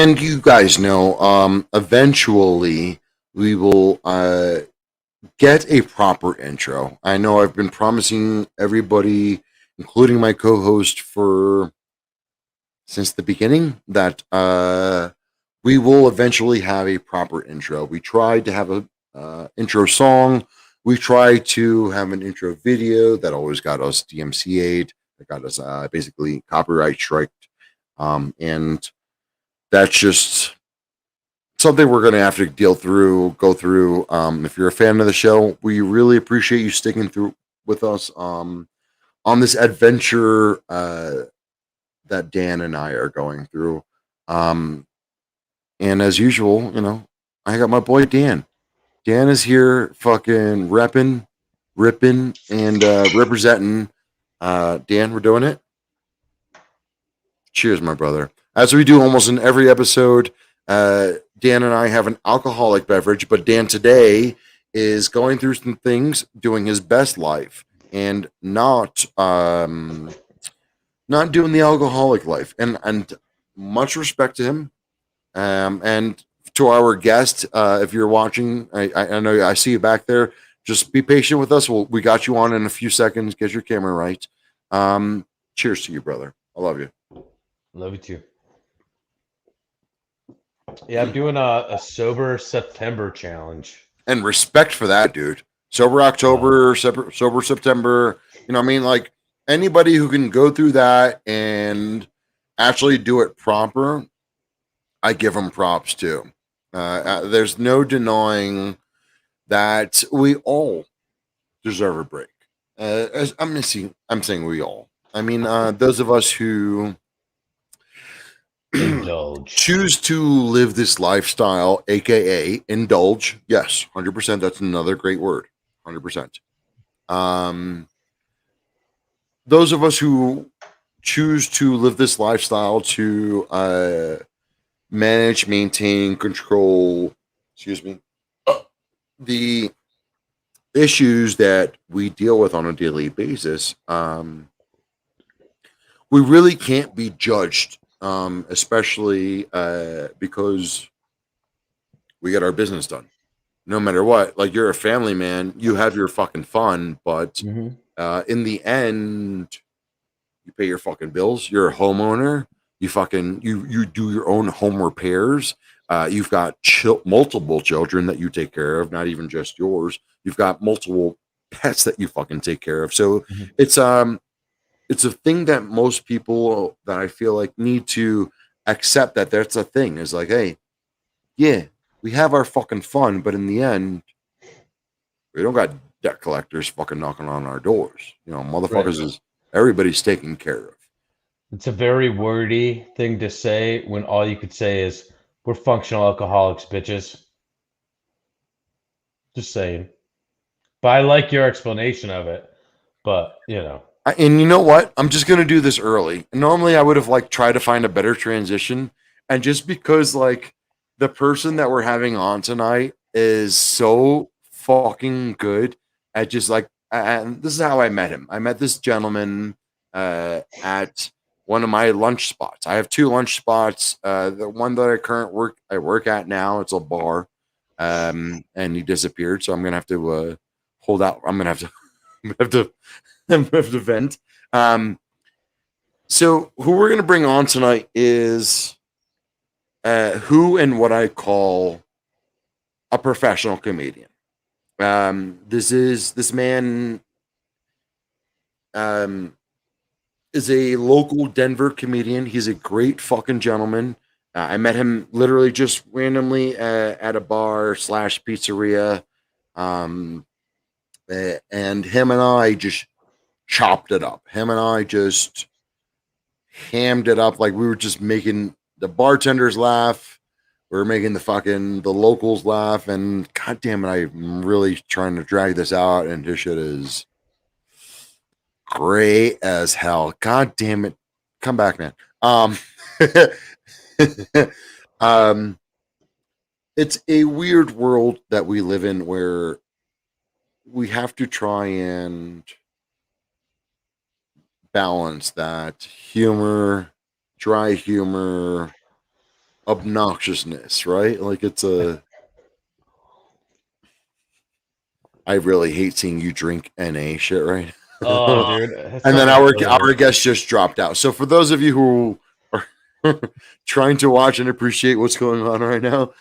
And you guys know, eventually we will get a proper intro. I know I've been promising everybody, including my co-host, for since the beginning that we will eventually have a proper intro. We tried to have a intro song. We tried to have an intro video that always got us DMCA'd. That got us basically copyright striked. And that's just something we're going to have to go through. If you're a fan of the show, we really appreciate you sticking through with us on this adventure that Dan and I are going through. Um, and as usual, I got my boy Dan. Dan is here, fucking repping, ripping, and representing. Dan, we're doing it. Cheers, my brother. As we do almost in every episode, Dan and I have an alcoholic beverage, but Dan today is going through some things, doing his best life, and not doing the alcoholic life. And much respect to him. And to our guest, if you're watching, I know I see you back there. Just be patient with us. We got you on in a few seconds. Get your camera right. Cheers to you, brother. I love you. Love you too. Yeah, I'm doing a sober September challenge. And respect for that, dude. Sober Uh, October, sober September. You know, what I mean, like anybody who can go through that and actually do it proper, I give them props too. There's no denying that we all deserve a break. I'm saying we all. I mean, those of us who Indulge. choose to live this lifestyle, aka indulge. Yes, 100%. That's another great word. 100%. Um, those of us who choose to live this lifestyle to manage, maintain, control, excuse me, the issues that we deal with on a daily basis, we really can't be judged, especially because we get our business done. No matter what, like you're a family man, you have your fucking fun, but Hmm. in the end, you pay your fucking bills. You're a homeowner. You do your own home repairs. You've got multiple children that you take care of, not even just yours. You've got multiple pets that you fucking take care of. So Hmm. it's um it's a thing that most people that I feel like need to accept that that's a thing. Is like, hey, yeah, we have our fucking fun, but in the end, we don't got debt collectors fucking knocking on our doors. Right. Motherfuckers is everybody's taken care of. It's a very wordy thing to say when all you could say is, we're functional alcoholics, bitches. Just saying. But I like your explanation of it. But, And you know what? I'm just gonna do this early. Normally, I would have like tried to find a better transition, and just because like the person that we're having on tonight is so fucking good at just like, and this is how I met him. I met this gentleman at one of my lunch spots. I have two lunch spots. The one that I work at now. It's a bar, and he disappeared. So I'm gonna have to hold out. I'm gonna have to. I'm gonna have to of the vent. Um, so who we're gonna bring on tonight is who and what I call a professional comedian. This man um, is a local Denver comedian. He's a great fucking gentleman. I met him literally just randomly at a bar slash pizzeria, um, and him and I just chopped it up. Him and I just hammed it up like we were just making the bartenders laugh. We were making the locals laugh, and god damn it, I'm really trying to drag this out, and this shit is great as hell. God damn it, come back, man. Um, it's a weird world that we live in where we have to try and balance that humor, dry humor, obnoxiousness, right? Like it's a. I really hate seeing you drink NA shit, right? Oh, dude. That's And then something I our really- guest just dropped out. So for those of you who are trying to watch and appreciate what's going on right now,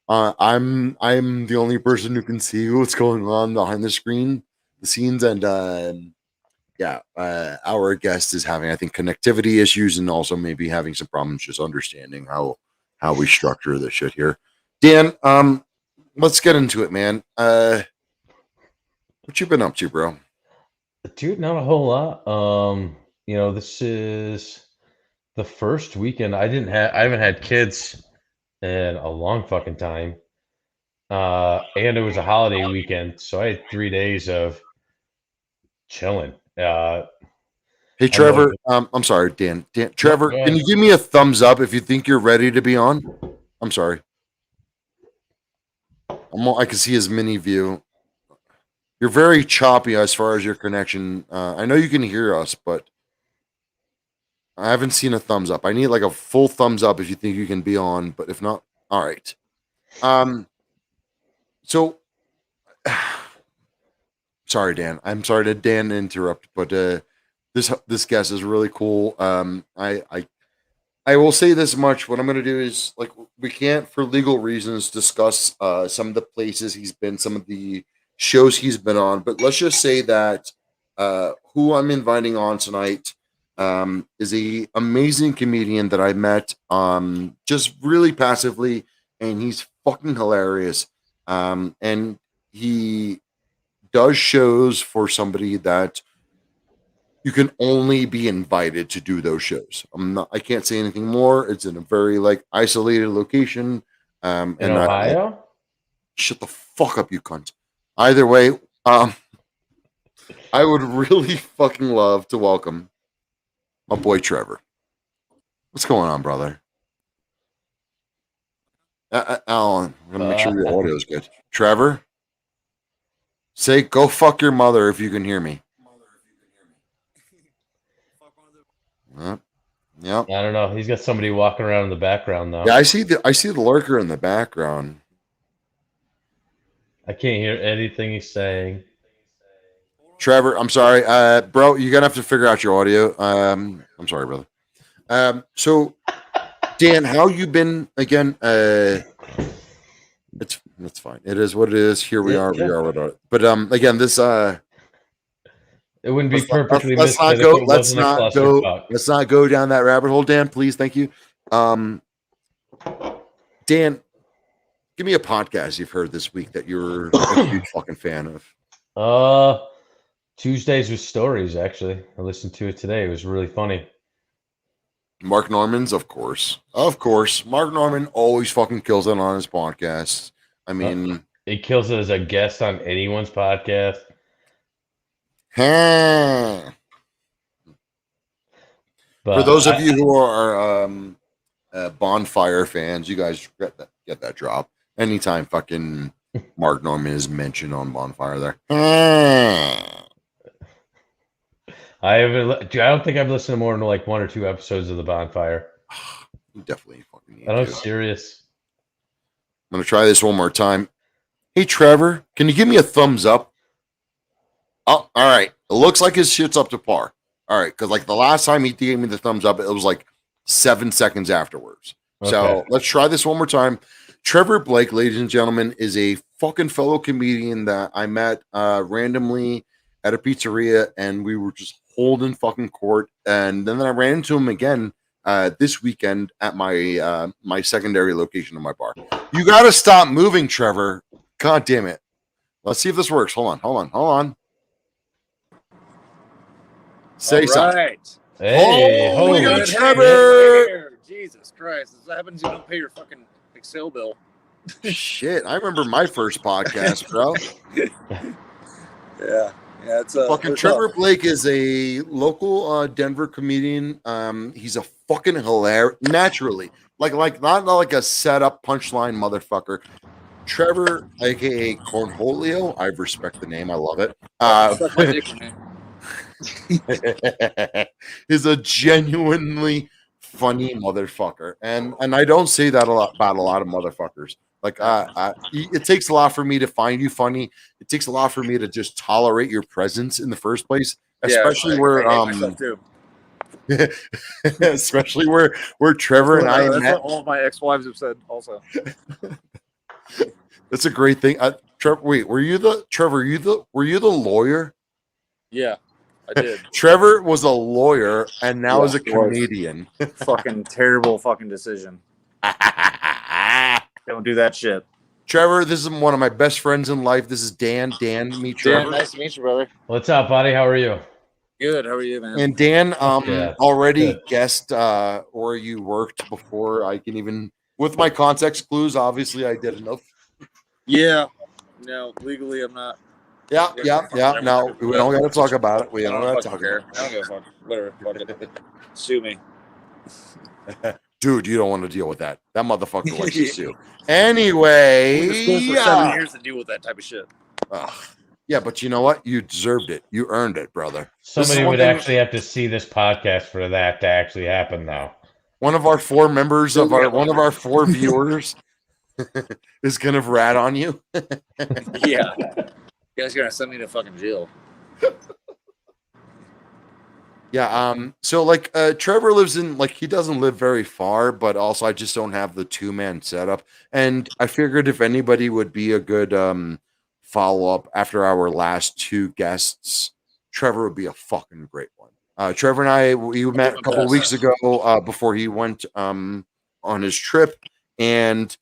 I'm the only person who can see what's going on behind the screen, the scenes, and our guest is having, I think, connectivity issues and also maybe having some problems just understanding how we structure this shit here. Dan, let's get into it, man. What you been up to, bro? Dude, not a whole lot. This is the first weekend I haven't had kids in a long fucking time. And it was a holiday weekend, so I had 3 days of chilling. Hey, I don't know. Trevor. I'm sorry, Dan. No, Trevor, go can ahead. you give me a thumbs up if you think you're ready to be on? I'm sorry. I can see his mini view. You're very choppy as far as your connection. I know you can hear us, but I haven't seen a thumbs up. I need like a full thumbs up if you think you can be on, but if not, all right. So sorry, Dan. I'm sorry to Dan interrupt, but this guest is really cool. I will say this much. What I'm going to do is like we can't, for legal reasons, discuss some of the places he's been, some of the shows he's been on. But let's just say that who I'm inviting on tonight is a amazing comedian that I met just really passively, and he's fucking hilarious. And he does shows for somebody that you can only be invited to do those shows. I can't say anything more. It's in a very like isolated location. In And Ohio? shut the fuck up, you cunt. Either way, I would really fucking love to welcome my boy Trevor. What's going on, brother? Alan, I'm gonna make sure your audio is good. Trevor, say go fuck your mother if you can hear me. Yep. I don't know. He's got somebody walking around in the background though. Yeah, I see the lurker in the background. I can't hear anything he's saying. Trevor, I'm sorry, bro. You're gonna have to figure out your audio. I'm sorry, brother. So Dan, how you been again? It's fine. It is what it is. Here we are. We are what are. But again, this It wouldn't be perfectly let's not misfit go. if it Let's wasn't a not go. clusterfuck. Let's not go down that rabbit hole, Dan. Please, thank you. Dan, give me a podcast you've heard this week that you're a huge fucking fan of. Tuesdays with Stories, actually. I listened to it today. It was really funny. Mark Norman's, of course. Of course. Mark Norman always fucking kills it on his podcast. I mean, He kills it as a guest on anyone's podcast. for But those of you who are Bonfire fans, you guys get that drop. Anytime fucking Mark Norman is mentioned on Bonfire there. I don't think I've listened to more than like 1 or 2 episodes of The Bonfire. You definitely fucking need I'm to. serious. I'm gonna try this one more time. Hey Trevor, can you give me a thumbs up? Oh, all right. It looks like his shit's up to par. All right, because like the last time he gave me the thumbs up, it was like 7 seconds afterwards. So Okay. let's try this one more time. Trevor Blake, ladies and gentlemen, is a fucking fellow comedian that I met randomly at a pizzeria, and we were just holding fucking court. And then I ran into him again this weekend at my my secondary location of my bar. You got to stop moving, Trevor. God damn it. Let's see if this works. Hold on. Say something. Right. Hey, Holy holy good shit. Trevor! Jesus Christ. This happens you don't pay your fucking Excel bill. Shit, I remember my first podcast, bro. Yeah. Yeah, it's Fucking Trevor Blake is a local Denver comedian. He's a fucking hilarious, naturally, like not like a setup punchline motherfucker. Trevor, aka Cornholio, I respect the name. I love it. Suck my dick, man. Is a genuinely funny motherfucker, and I don't say that a lot about a lot of motherfuckers. Like, it takes a lot for me to find you funny. It takes a lot for me to just tolerate your presence in the first place, especially where I hate myself too. especially where Trevor and I That's met. what all of my ex-wives have said. Also, That's a great thing. Trevor, wait, were you the lawyer? yeah, I did. Trevor was a lawyer and now Yeah, is a he was. comedian. Fucking terrible fucking decision. Don't do that shit. Trevor, this is one of my best friends in life. This is Dan. Dan, meet Trevor. Dan, nice to meet you, brother. What's up, buddy? How are you? Good. How are you, man? And Dan Yeah. already Good. guessed where you worked before I can even, with my context clues, obviously I did enough. Yeah. No, legally I'm not. Yeah. No, we don't got to talk about it. We don't got to talk about it. I don't give a fuck. Whatever. Fuck it. Sue me. Dude, you don't want to deal with that. That motherfucker likes to sue. Anyway, Went to school for 7 years to deal with that type of shit. Yeah, but you know what? You deserved it. You earned it, brother. Somebody one would thing- actually have to see this podcast for that to actually happen now. One of our 4 members of one of our 4 viewers is gonna rat on you. Yeah. You guys are gonna send me to fucking jail. Yeah. So like, Trevor lives in, like, he doesn't live very far, but also I just don't have the 2-man setup. And I figured if anybody would be a good follow up after our last 2 guests, Trevor would be a fucking great one. Trevor and I, we met a couple of weeks ago before he went on his trip, and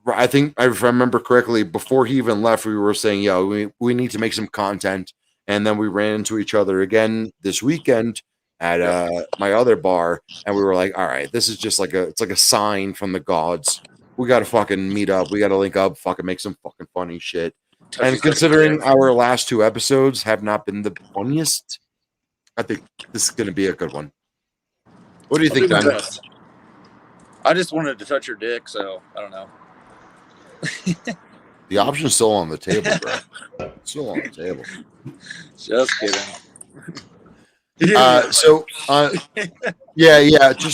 I think, if I remember correctly, before he even left, we were saying, "Yo, we need to make some content." And then we ran into each other again this weekend at my other bar, and we were like, "All right, this is just like it's like a sign from the gods. We got to fucking meet up. We got to link up. Fucking make some fucking funny shit." And considering our last 2 episodes have not been the funniest, I think this is going to be a good one. What do you think, Dan? I just wanted to touch your dick, so I don't know. The option's still on the table, bro. Still on the table. Just kidding. Yeah. Just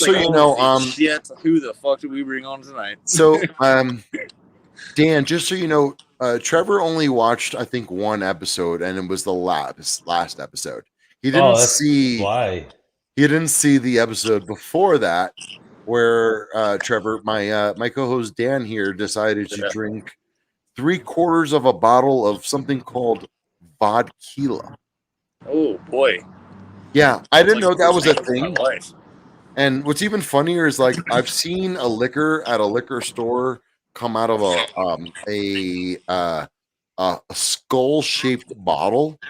so you know, shit, who the fuck did we bring on tonight? So, Dan, just so you know, Trevor only watched, I think, 1 episode, and it was the last episode. He didn't see. Why? He didn't see the episode before that, where Trevor, my co-host Dan here, decided to drink 3/4 of a bottle of something called vodka. Oh boy! Yeah, I didn't know that was a That's thing. my life. And what's even funnier is, like, I've seen a liquor at a liquor store come out of a skull-shaped bottle,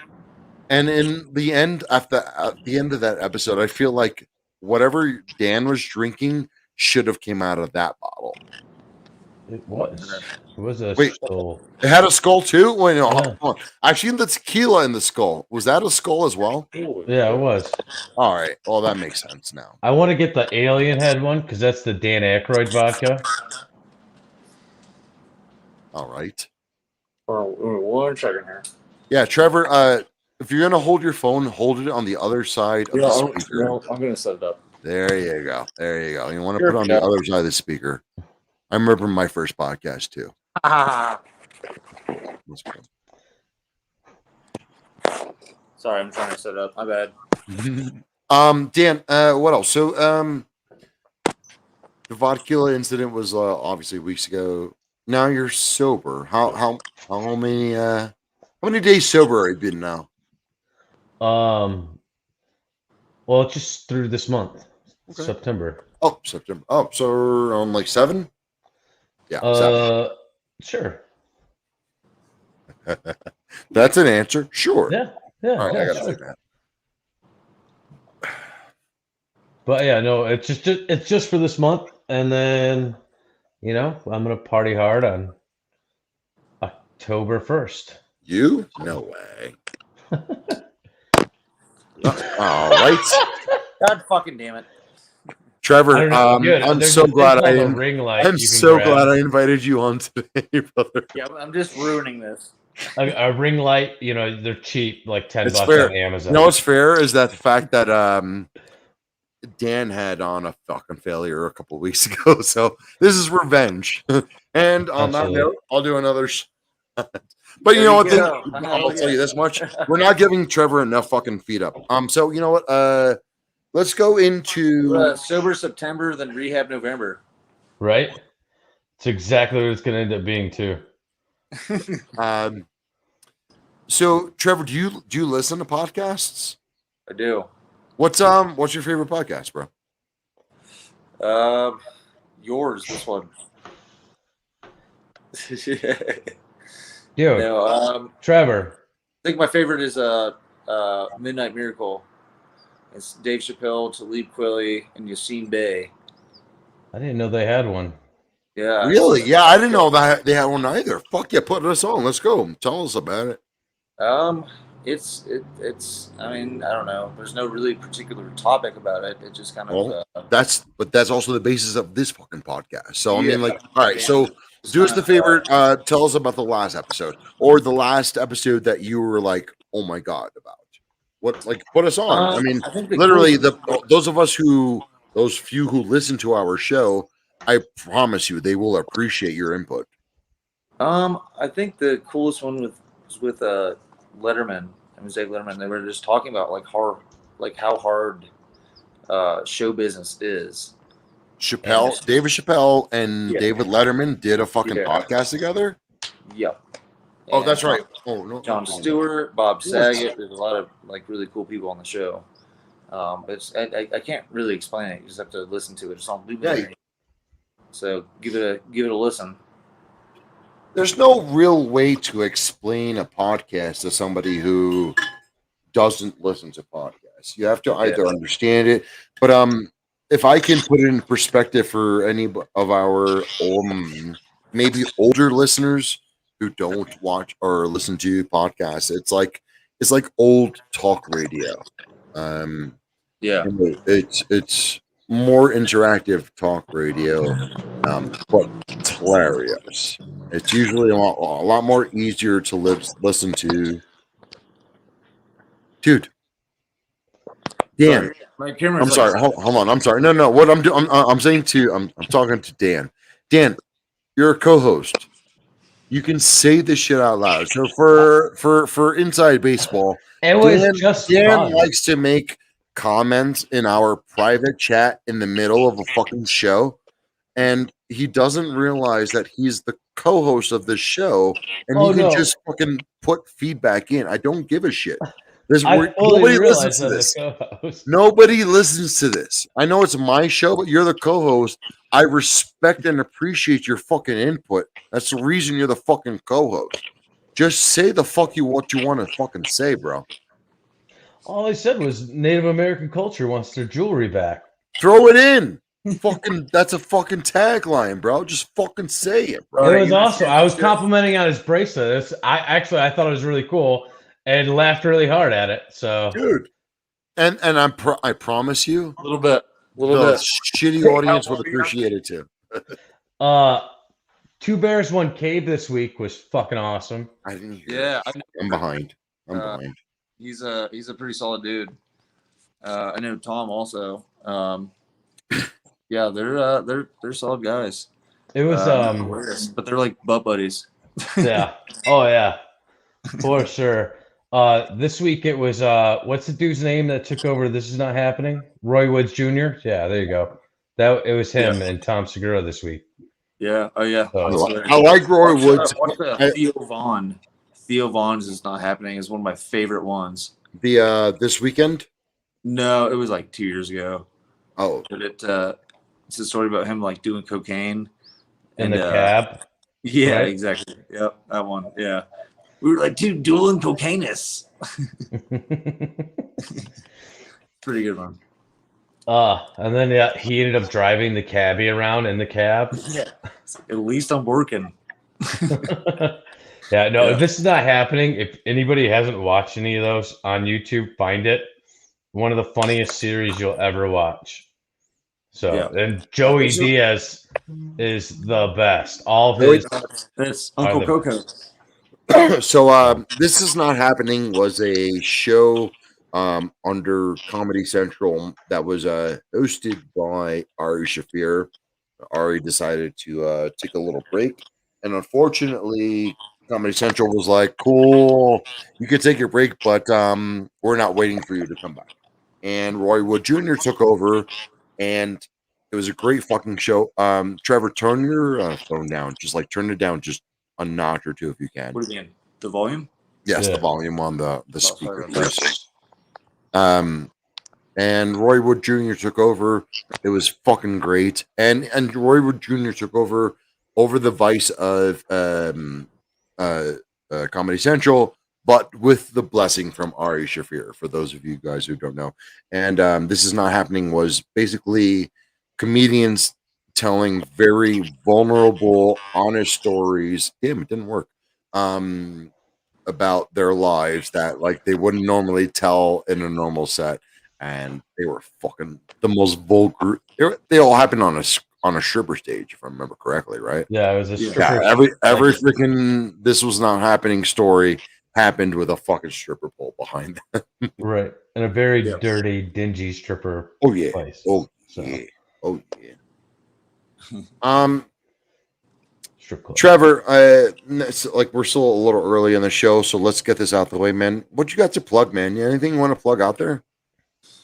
and in the end, at the end of that episode, I feel like whatever Dan was drinking should have came out of that bottle. It was. It was a Wait. skull. It had a skull too. Wait, no, Yeah. hold on. I've seen the tequila in the skull. Was that a skull as well? Yeah, it was. All right. Well, that makes sense now. I want to get the alien head one because that's the Dan Aykroyd vodka. All right. Oh, 1 second here. Yeah, Trevor. If you're gonna hold your phone, hold it on the other side of the speaker. I'm gonna set it up. There you go. There you go. You want to Here put it on we the go. other side of the speaker. I remember my first podcast too. That's cool. Sorry, I'm trying to set it up. My bad. Dan, what else? So, the vodka incident was obviously weeks ago. Now you're sober. How many days sober have you been now? Well, it's just through this month, Okay. September. Oh, September. Oh, so we're on like 7? Yeah, 7. Sure. That's an answer. Sure. Yeah. All right, I yeah, gotta sure. say that. But yeah, no, it's just for this month, and then I'm gonna party hard on October 1st. You? No way. All right, God fucking damn it! Trevor. I don't know, dude, I'm there's so a thing glad called a I'm ring light. I'm you can so grab. glad I invited you on today, brother. Yeah, I'm just ruining this. A ring light. They're cheap, like $10 It's fair. on Amazon. You know what's fair is that the fact that Dan had on a fucking failure a couple weeks ago, so this is revenge. And on that Absolutely. note, I'll do another. But There you know what? you go. I'll tell you this much: we're not giving Trevor enough fucking feed up. So you know what? Let's go into. Sober September, then rehab November. Right? It's exactly what it's going to end up being too. So Trevor, do you listen to podcasts? I do. What's your favorite podcast, bro? Yours, this one. Yo, No, Trevor. I think my favorite is Midnight Miracle. It's Dave Chappelle, Talib Kweli, and Yassine Bey. I didn't know they had one. Yeah. Really? Yeah, I didn't know that they had one either. Fuck yeah, put us on. Let's go. Tell us about it. It's I mean, I don't know. There's no really particular topic about it. It just kind of Well, that's also the basis of this fucking podcast. So I Yeah. mean, like, all right, so do us the favor, tell us about the last episode or the last episode that you were like, oh my god, about what, like, put us on. I mean, I think the literally, coolest- those few who listen to our show, I promise you, they will appreciate your input. I think the coolest one was with Letterman and Jose Letterman. They were just talking about how hard show business is. David Chappelle and Yeah. David Letterman did a fucking Yeah. podcast together. Yep. Oh, And that's right. Oh no, Jon Stewart, Bob Saget. There's a lot of like really cool people on the show. I can't really explain it. You just have to listen to it. It's on Luminary. Yeah. So give it a listen. There's no real way to explain a podcast to somebody who doesn't listen to podcasts. You have to either understand it, but if I can put it in perspective for any of our maybe older listeners who don't watch or listen to podcasts, it's like old talk radio. Yeah. It's more interactive talk radio, but it's hilarious. It's usually a lot more easier to listen to. Dude, Dan, My camera's I'm sorry. Hold on. I'm sorry. No. What I'm doing, I'm saying I'm talking to Dan. Dan, you're a co-host. You can say this shit out loud. So for Inside Baseball, It was just Dan fun. likes to make comments in our private chat in the middle of a fucking show, and he doesn't realize that he's the co-host of the show, and he can just fucking put feedback in. I don't give a shit. Nobody listens to this. Nobody listens to this. I know it's my show, but you're the co-host. I respect and appreciate your fucking input. That's the reason you're the fucking co-host. Just say what you want to fucking say, bro. All I said was Native American culture wants their jewelry back. Throw it in. Fucking, that's a fucking tagline, bro. Just fucking say it, bro. It was awesome. I was complimenting on his bracelet. I thought it was really cool and laughed really hard at it. So, dude, and I promise you, a little bit. Shitty audience would appreciate it too. Two Bears, One Cave this week was fucking awesome. I didn't hear. Yeah, I'm behind. I'm behind. He's a pretty solid dude. I know Tom also. Yeah, they're solid guys. It was but they're like butt buddies. Yeah. Oh yeah. For sure. This week it was what's the dude's name that took over This Is Not Happening? Roy Woods Jr. Yeah, there you go. It was him and Tom Segura this week. Yeah. Oh yeah. So, I like Roy Woods. Theo Vaughn. Theo Vaughn's Is Not Happening is one of my favorite ones. This weekend? No, it was like 2 years ago. Oh. But it's a story about him like doing cocaine in the cab. Yeah, right? exactly. Yep, that one. Yeah. We were like, dude, dueling cocainists. Pretty good one. And then he ended up driving the cabbie around in the cab. Yeah. At least I'm working. Yeah, no, if This Is Not Happening, if anybody hasn't watched any of those on YouTube, find it. One of the funniest series you'll ever watch. So, and Joey Diaz is the best. All of his. That's Uncle Coco. So, This Is Not Happening was a show under Comedy Central that was hosted by Ari Shafir. Ari decided to take a little break, and unfortunately, Comedy Central was like, "Cool, you can take your break, but we're not waiting for you to come back." And Roy Wood Jr. took over, and it was a great fucking show. Trevor, turn your phone down, just like turn it down just a notch or two if you can. What do you mean? The volume? Yes, the Yeah. volume on the sorry speaker, about that. please. And Roy Wood Jr. took over. It was fucking great. And Roy Wood Jr. took over the vice of Comedy Central, but with the blessing from Ari Shafir. For those of you guys who don't know, and This Is Not Happening was basically comedians telling very vulnerable, honest stories. Damn, it didn't work. About their lives that like they wouldn't normally tell in a normal set, and they were fucking the most vulgar. They all happened on a stripper stage, if I remember correctly, right? Yeah, it was a Yeah. stripper. Yeah, every freaking This Was Not Happening story happened with a fucking stripper pole behind them. Right. And a very Yeah. dirty, dingy stripper Oh yeah, place. oh So, yeah, oh yeah. strip club. Trevor, it's like we're still a little early in the show, so let's get this out the way, man. What you got to plug, man? Anything you want to plug out there?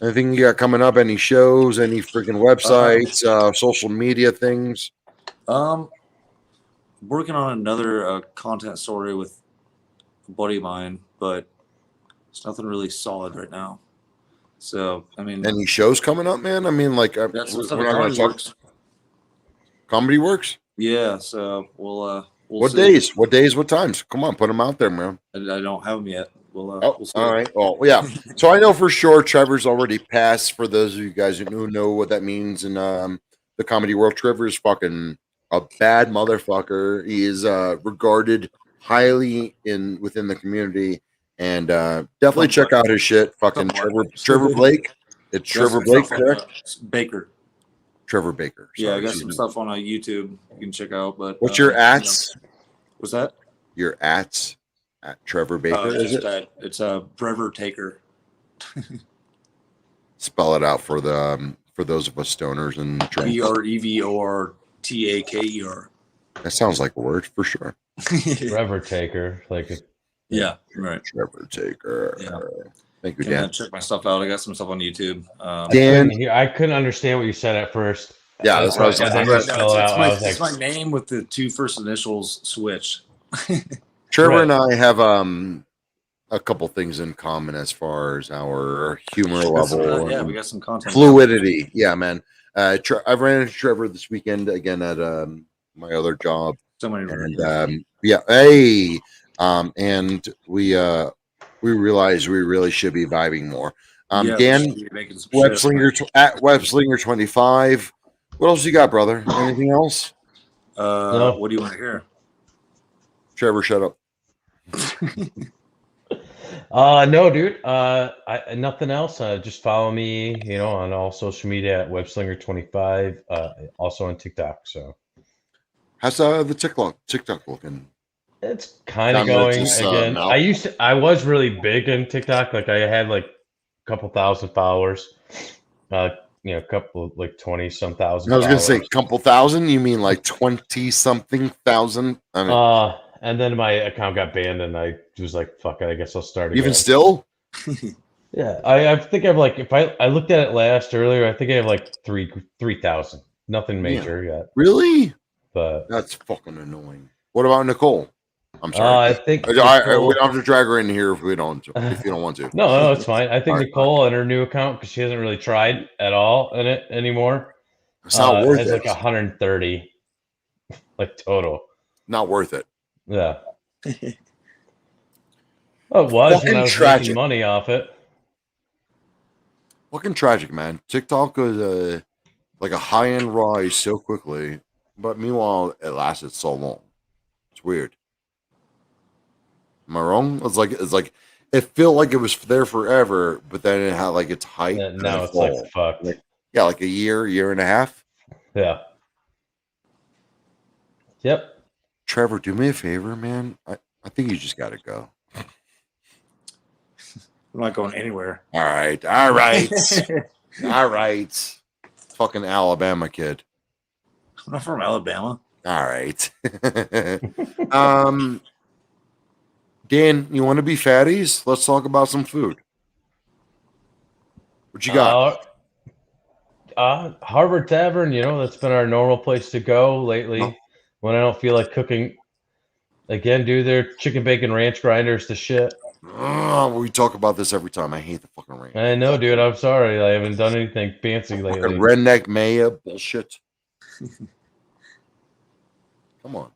Anything you got coming up? Any shows? Any freaking websites? Social media things? Working on another content story with a buddy of mine, but it's nothing really solid right now. So I mean, Any shows coming up, man? I mean, like that's we're some not going to talk. Comedy Works. Yeah, so we'll What see. days? What days? What times? Come on, put them out there, man. I don't have them yet. Oh, We'll see. all right. Oh, yeah. So I know for sure Trevor's already passed. For those of you guys who know what that means in the comedy world, Trevor is fucking a bad motherfucker. He is regarded highly within the community, and definitely check out his shit. Fucking Trevor Blake. It's Trevor Blake, correct? Baker. Trevor Baker. Yeah, I Sorry, got excuse some me. stuff on YouTube you can check out. But What's your ats? What's that? Your ats at Trevor Baker. Is it? It's a Brever Taker. Spell it out for the for those of us stoners and drinks. BREVORTAKER. That sounds like a word for sure. Trevor Taker. Like, Yeah, right. Trevor Taker. Yeah. Thank you, You can Dan. check my stuff out. I got some stuff on YouTube. Dan. I couldn't understand what you said at first. Yeah, that's what I was And saying. then you spell it out. I was It's like, my name with the two first initials switch. Trevor Right. and I have a couple things in common as far as our humor level Yeah, and we got some content. fluidity. Yeah, man. I ran into Trevor this weekend again at my other job. So many. And yeah, hey, and we realized we really should be vibing more. Yeah, Dan, we should be making some Web shit. Slinger at Web Slinger 25. What else you got, brother? Anything else? No. What do you want to hear? Trevor, shut up. No, dude. Nothing else. Just follow me, on all social media at WebSlinger25. Also on TikTok. So How's the TikTok looking? it's kind of Down to going just, again. mouth. I was really big in TikTok. Like I had like a couple thousand followers. Couple like 20 some thousand. I was gonna say followers. couple thousand. You mean like 20 something thousand? I mean, And then my account got banned, and I was like, "Fuck it, I guess I'll start again." even still, Yeah, I think I've like if I looked at it last earlier, I think I have like 3,000. Nothing major yet, really? but That's fucking annoying. What about Nicole? I'm I sorry. think we Nicole, don't have to drag her in here if we don't. If you don't want to. no, it's fine. I think All right, Nicole and her new account because she hasn't really tried at all in it anymore. It's not worth has it. like 130, like total. Not worth it. Yeah. Well, it was when Fucking I was tragic. making money off it. Fucking tragic, man. TikTok was like a high end rise so quickly, but meanwhile it lasted so long. It's weird. Am I wrong? It's like it felt like it was there forever, but then it had like its height. And and now a it's like fall. fucked. Yeah, like a year and a half. Yeah. Yep. Trevor, do me a favor, man. I think you just got to go. I'm not going anywhere. All right. All right. All right. Fucking Alabama kid. I'm not from Alabama. All right. Dan, you want to be fatties? Let's talk about some food. What you got? Harbor Tavern, that's been our normal place to go lately Oh. when I don't feel like cooking. Again, dude, their chicken bacon ranch grinders the shit. We talk about this every time. I hate the fucking ranch. I know, dude. I'm sorry. I haven't done anything fancy Fucking lately. redneck Maya bullshit. Come on.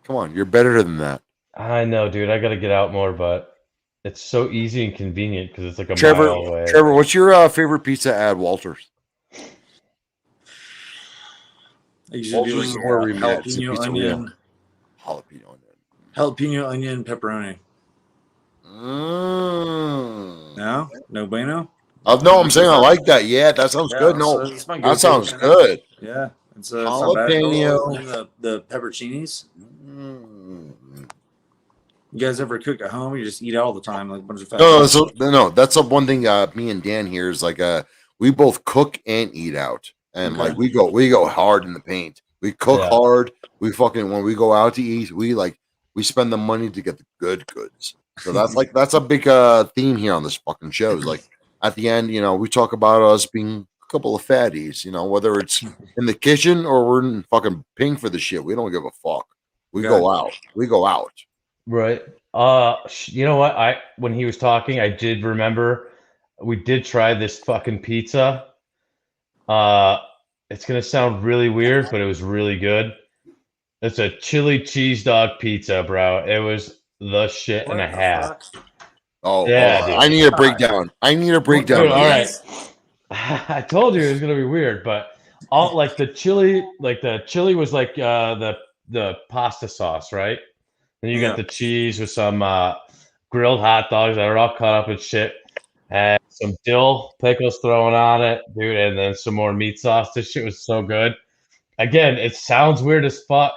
Come on. You're better than that. I know, dude. I got to get out more, but it's so easy and convenient because it's like a Trevor, mile away. Trevor, what's your favorite pizza at Walters? I usually do Walters is like where we met. It's a jalapeno pizzeria. onion, Jalapeno onion, pepperoni. onion. No bueno. No, I'm saying I like that. Yeah, that sounds good. No, that's my that go-to. sounds good. Yeah, it's not bad. Jalapeno. Oh, and then the pepperoncinis. Mm. You guys ever cook at home? You just eat out all the time, like a bunch of fat. No, that's the one thing. Me and Dan here is like we both cook and eat out, and Okay. like we go hard in the paint. We cook hard. We fucking when we go out to eat, we spend the money to get the good goods. So that's a big theme here on this fucking show. Is like at the end, we talk about us being a couple of fatties. Whether it's in the kitchen or we're in fucking paying for the shit. We don't give a fuck. We go out. We go out. Right. You know what? When he was talking, I did remember we did try this fucking pizza. It's gonna sound really weird, but it was really good. It's a chili cheese dog pizza, bro. It was the shit and a half. Oh, Yeah, dude. I need a breakdown. Dude, all right. I told you it was gonna be weird, but all like the chili was like the pasta sauce, right? Then you got the cheese with some grilled hot dogs that are all cut up and shit, and some dill pickles thrown on it, dude, and then some more meat sauce. This shit was so good. Again, it sounds weird as fuck,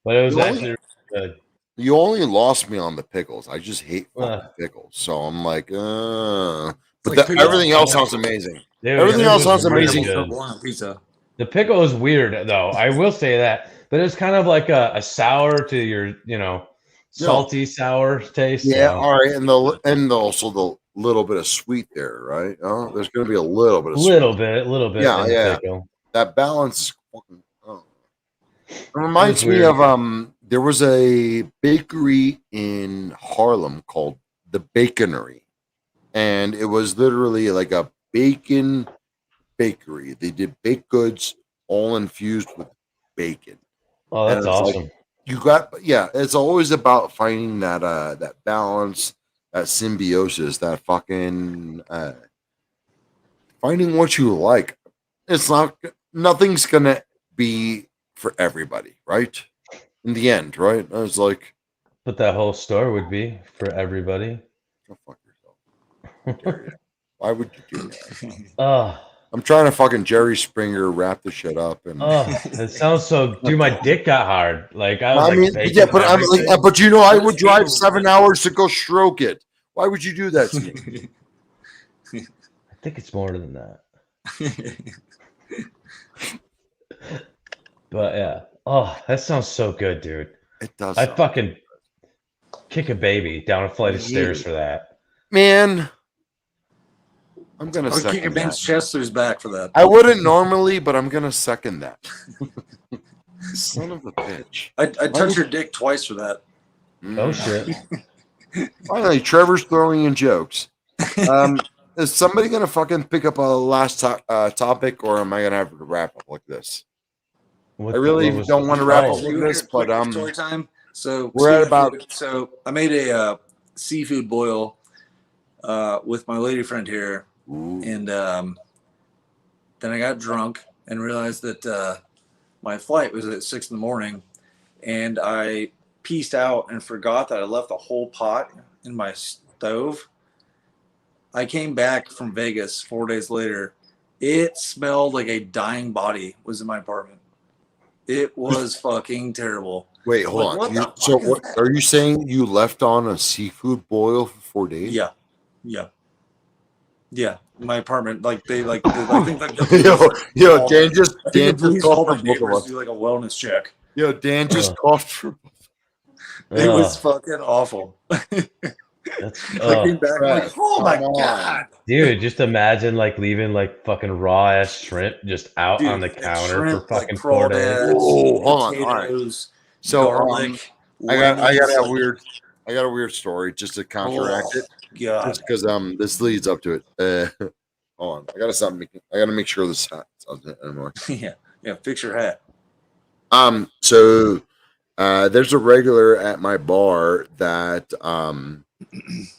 but it was actually really good. You only lost me on the pickles. I just hate fucking pickles. So I'm like, but everything else sounds amazing. Dude, everything else sounds amazing. Pizza. The pickle is weird, though. I will say that, but it's kind of like a sour to your, salty sour taste. Yeah, so. all right, and also the little bit of sweet there, right? Oh, there's going to be a little bit of little sweet. bit. Yeah. Pickle. That balance. It reminds me of there was a bakery in Harlem called the Baconery, and it was literally like a bacon bakery. They did baked goods all infused with bacon. Oh, that's awesome. Like, it's always about finding that balance, that symbiosis, that fucking finding what you like. Nothing's gonna be for everybody, right? In the end, right? I was like, but that whole store would be for everybody. Go fuck yourself. Why would you do that? I'm trying to fucking Jerry Springer wrap this shit up, and it sounds so. Dude, my dick got hard. Like I but I would drive 7 hours to go stroke it. Why would you do that to me? I think it's more than that. But yeah. Oh, that sounds so good, dude. It does. I fucking kick a baby down a flight of stairs for that. Man, I'm gonna kick a Vince Chester's back for that. I wouldn't normally, but I'm gonna second that. Son of a bitch. I touched your dick twice for that. Oh shit. Finally, Trevor's throwing in jokes. Is somebody gonna fucking pick up a last topic, or am I gonna have to wrap up like this? I really don't want to wrap up like this, but story time. So we're at about. So I made a seafood boil with my lady friend here, and then I got drunk and realized that my flight was at 6 a.m, and I pieced out and forgot that I left the whole pot in my stove. I came back from Vegas 4 days later. It smelled like a dying body was in my apartment. It was fucking terrible. Wait, hold on. What are you saying? You left on a seafood boil for 4 days? Yeah. Yeah. Yeah. My apartment, like they like I think like the yo, Dan just police coughed called for my both of neighbors us. to do like a wellness check. Yo, Dan just Ugh. coughed for. It was Ugh, fucking awful. that's I came back I'm like, Brett, oh my come on. god, dude. Just imagine like leaving like fucking raw ass shrimp just out on dude! the And counter for shrimp, like fucking 4 days. crawdads, Oh, hold on. All right. potatoes, So, garlic, I got lemons, a like, weird, story just to counteract oh it, god. just because this leads up to it. Hold on, I gotta stop making. I gotta make sure this sounds anymore. Yeah. Fix your hat. So there's a regular at my bar that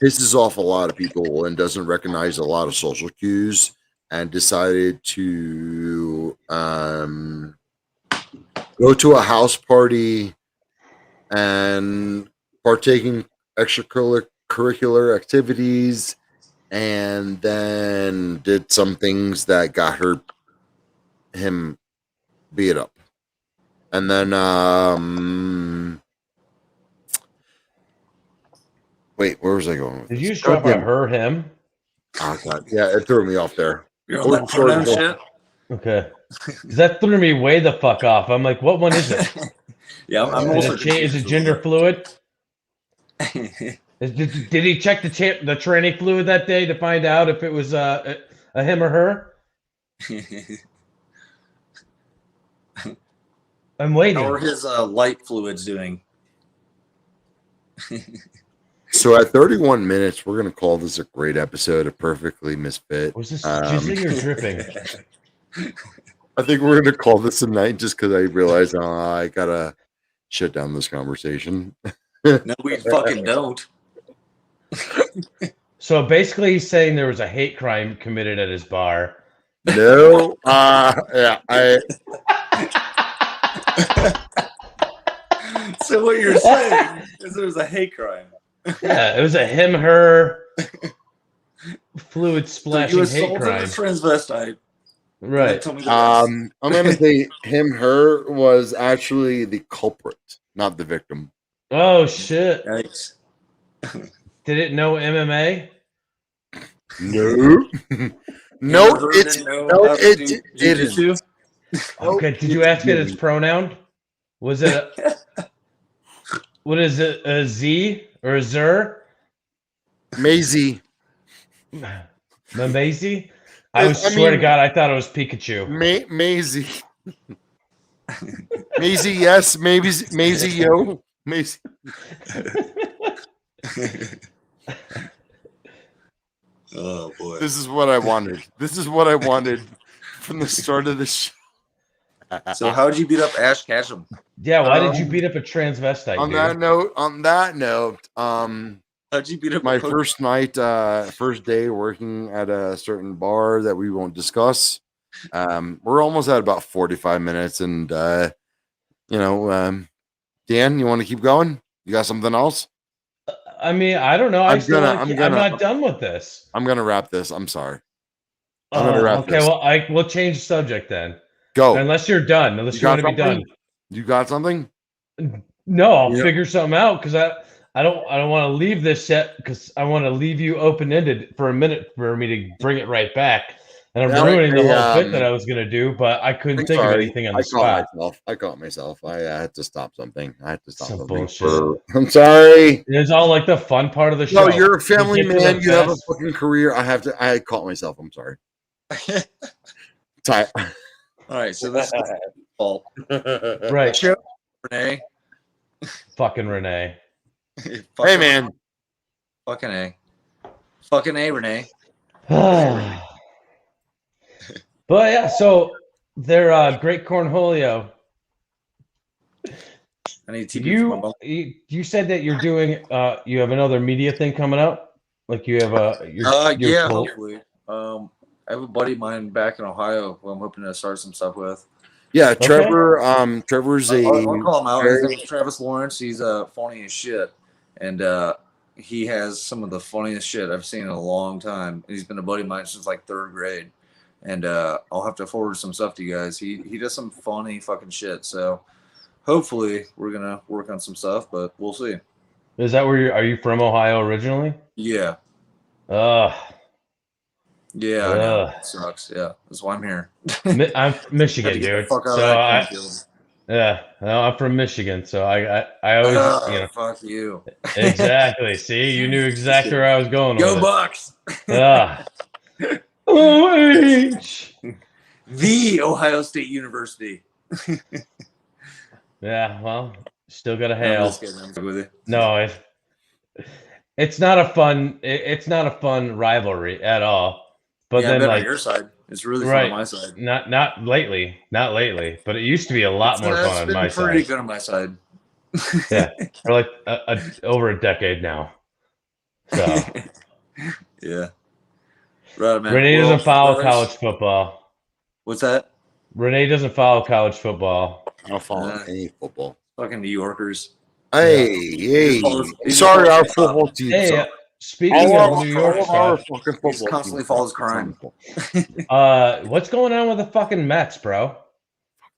pisses off a lot of people and doesn't recognize a lot of social cues, and decided to go to a house party and partaking extracurricular activities, and then did some things that got him beat up. And then wait, where was I going with Did this? you just drop a Goddamn- her him? Oh god, yeah, it threw me off there. You're on that pronoun shit. Okay, 'cause that threw me way the fuck off. I'm like, what one is it? Yeah, I'm Is also Is it gender fluid? Did he check the tranny fluid that day to find out if it was a him or her? I'm waiting. How are his light fluids doing? So at 31 minutes, we're gonna call this a great episode of Perfectly Misfit. Was this jizzing or dripping? I think we're gonna call this a night just because I realized I gotta shut down this conversation. No, we fucking don't. So basically, he's saying there was a hate crime committed at his bar. No, yeah, So what you're saying is there's a hate crime. Yeah, it was a him/her fluid So splashing you hate assaulted a crime. transvestite. Right. Tell me the rest. I'm gonna say her was actually the culprit, not the victim. Oh shit! Yikes. Did it know MMA? No, no, it didn't. Jiu-jitsu? Okay. Did you ask it its pronoun? Was it what is it? A Z or a Zer? Maisie, Maisie? I Swear to mean- God, I thought it was Pikachu. Maisie, Maisie, yes, Maisie, yo, Maisie. Oh boy. This is what I wanted. This is what I wanted from the start of the show. So how'd you beat up Ash Ketchum? Yeah. Why did you beat up a transvestite? On dude? that note, How'd you beat up my a first day working at a certain bar that we won't discuss. We're almost at about 45 minutes, and Dan, you want to keep going? You got something else? I mean, I don't know. I'm I'm not done with this. I'm gonna wrap this. I'm sorry. I'm gonna wrap okay, this. well, we'll change the subject then. Go. Unless you're done. Unless You you want got to be done. something? You got something? No, I'll Yeah. figure something out because I don't want to leave this yet because I want to leave you open ended for a minute for me to bring it right back. And I'm ruining the whole bit that I was gonna do, but I couldn't think of anything on the spot. I caught myself. I had to stop something. I had to stop Some something. bullshit. I'm sorry. It's all like the fun part of the show. No, you're a family get to the man. You have a best- fucking career. I caught myself. I'm sorry. Ty- All right, so this is fault. right. Sure, Renee. Fucking Renee. Hey, man. Fucking A. Fucking A, Renee. But yeah, so they're Great Cornholio. I need to TP for my bum. You said that you're doing you have another media thing coming up, like you have a Yeah, hopefully. I have a buddy of mine back in Ohio who I'm hoping to start some stuff with. Yeah, Okay. Trevor. Trevor's a. I'll call him out. His very- name is Travis Lawrence. He's funny as shit, and he has some of the funniest shit I've seen in a long time. He's been a buddy of mine since like third grade, and I'll have to forward some stuff to you guys. He does some funny fucking shit. So hopefully we're gonna work on some stuff, but we'll see. Is that where are you from Ohio originally? Yeah. Ugh. Yeah, I know. It sucks. Yeah, that's why I'm here. I'm Had Michigan, to get the dude. fuck out So of that I, cornfield. yeah, no, I'm from Michigan, so I always, Fuck you. exactly. See, you knew Just exactly kidding. where I was going Go with Bucks! it. OH. The Ohio State University. Yeah, well, still got a I'm hail. just kidding. I'm fucking with you. No, it's not a fun. It's not a fun rivalry at all. But Yeah, then, I've been on like, your side. It's really fun right, on my side. not lately, but it used to be a lot more It's fun on been my pretty side. good on my side. Yeah, for like over a decade now. So Yeah. Right, man. Renee Well, doesn't follow fellas, college football. what's that? Renee doesn't follow college football. I don't follow Uh, any football. Fucking New Yorkers. Hey, He hey. just Sorry, follows our hip-hop. football team Hey, sucks. speaking All of of New York All of our stuff, fucking He football constantly team follows sucks. crime. what's going on with the fucking Mets, bro?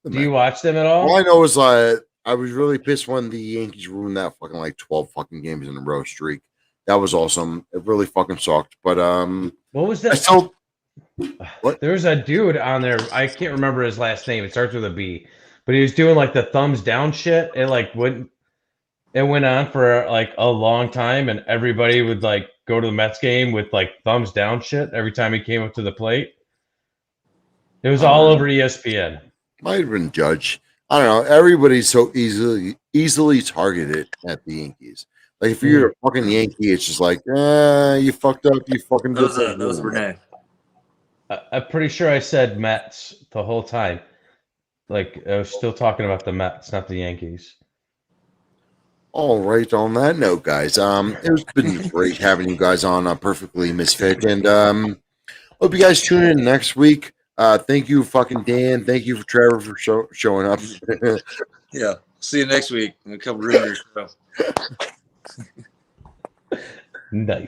The Do you Mets. watch them at all? All I know is I was really pissed when the Yankees ruined that fucking like 12 fucking games in a row streak. That was awesome. It really fucking sucked. But What was I that? still what? There was a dude on there. I can't remember his last name. It starts with a B, but he was doing like the thumbs down shit. It went on for like a long time, and everybody would like go to the Mets game with like thumbs down shit every time he came up to the plate. It was all over ESPN. Might have been Judge. I don't know. Everybody's so easily targeted at the Yankees. Like if you're a fucking Yankee, it's just like, you fucked up. You fucking did That was Renee. I'm pretty sure I said Mets the whole time. Like I was still talking about the Mets, not the Yankees. All right. On that note, guys, it's been great having you guys on Perfectly Misfit, and hope you guys tune in next week. Thank you, fucking Dan. Thank you for Trevor for showing up. Yeah. See you next week. A couple rumors. Nice.